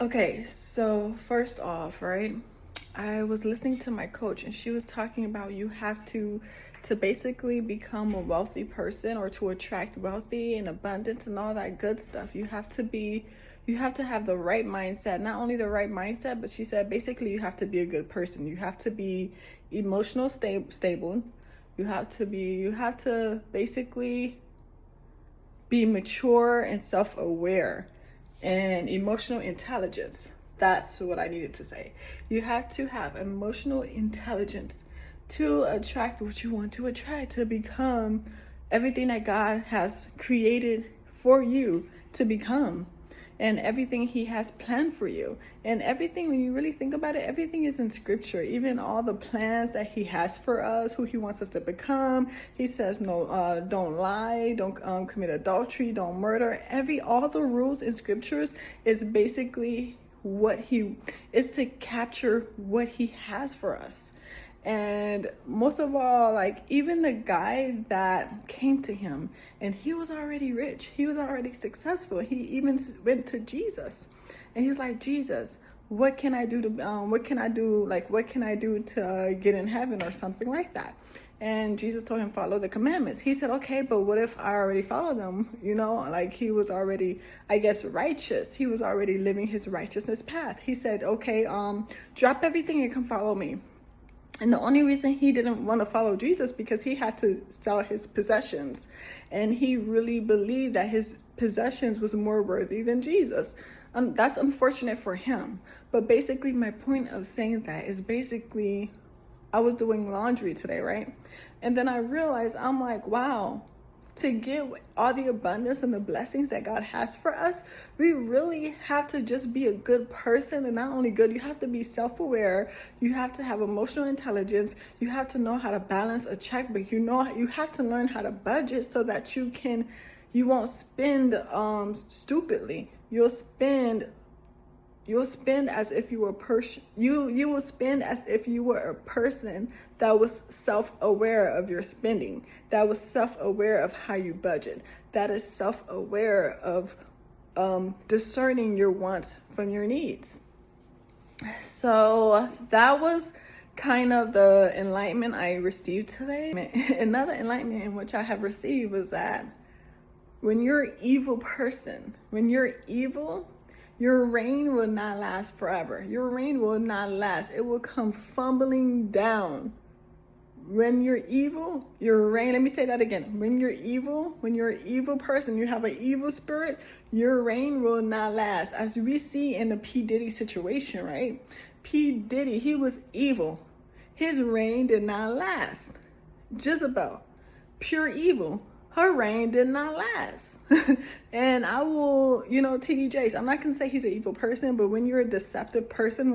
Okay, so first off, right? I was listening to my coach and she was talking about you have to basically become a wealthy person or to attract wealthy and abundance and all that good stuff. You have to have the right mindset. Not only the right mindset, but she said basically you have to be a good person. You have to be emotional stable. You have to basically be mature and self-aware and emotional intelligence. That's what I needed to say. You have to have emotional intelligence to attract what you want to attract, to become everything that God has created for you to become, and everything He has planned for you. And everything, when you really think about it, everything is in Scripture. Even all the plans that He has for us, who He wants us to become. He says, no, don't lie, don't commit adultery, don't murder. All the rules in Scriptures is basically what He is to capture what He has for us. And most of all, like even the guy that came to him and he was already rich, he was already successful. He even went to Jesus and he's like, Jesus, what can I do what can I do to get in heaven or something like that? And Jesus told him, follow the commandments. He said, okay, but what if I already follow them? Like he was already, I guess, righteous. He was already living his righteousness path. He said, okay, drop everything and come follow me. And the only reason he didn't want to follow Jesus because he had to sell his possessions. And he really believed that his possessions was more worthy than Jesus. That's unfortunate for him. But basically my point of saying that is basically I was doing laundry today, right? And then I realized, I'm like, wow, to get all the abundance and the blessings that God has for us, we really have to just be a good person. And not only good, you have to be self-aware. You have to have emotional intelligence. You have to know how to balance a checkbook. You have to learn how to budget so that you won't spend stupidly. You'll spend as if you were you will spend as if you were a person that was self-aware of your spending, that was self-aware of how you budget, that is self-aware of discerning your wants from your needs. So that was kind of the enlightenment I received today. Another enlightenment in which I have received was that when you're an evil person, when you're evil, your reign will not last forever. Your reign will not last. It will come fumbling down. When you're evil, your reign, let me say that again. When you're an evil person, you have an evil spirit, your reign will not last. As we see in the P. Diddy situation, right? P. Diddy, he was evil. His reign did not last. Jezebel, pure evil. Her reign did not last. And I will, TD Jakes, I'm not going to say he's an evil person, but when you're a deceptive person,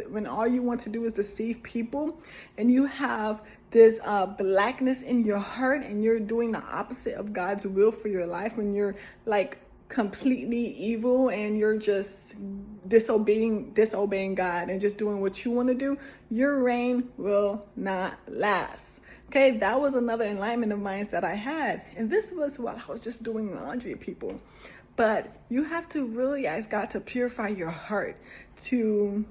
when all you want to do is deceive people, and you have this blackness in your heart, and you're doing the opposite of God's will for your life, when you're like completely evil and you're just disobeying God and just doing what you want to do, your reign will not last. Okay, that was another enlightenment of mine that I had. And this was while I was just doing laundry, people. But you have to really ask God to purify your heart, to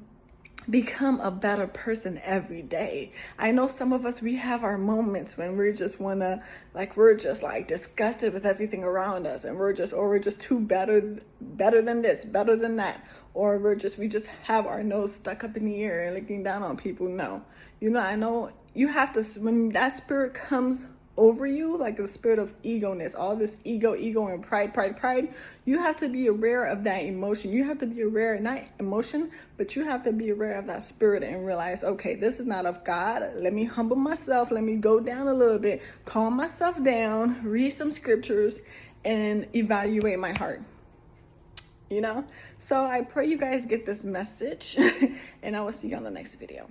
become a better person every day. I know some of us, we have our moments when we're just disgusted with everything around us, and we're just too better than this, better than that. Or we just have our nose stuck up in the air and looking down on people. No. I know you have to, when that spirit comes over you, like the spirit of egoness, all this ego and pride, you have to be aware of that emotion. You have to be aware, not emotion, but you have to be aware of that spirit and realize, okay, this is not of God. Let me humble myself. Let me go down a little bit, calm myself down, read some scriptures, and evaluate my heart. So I pray you guys get this message, and I will see you on the next video.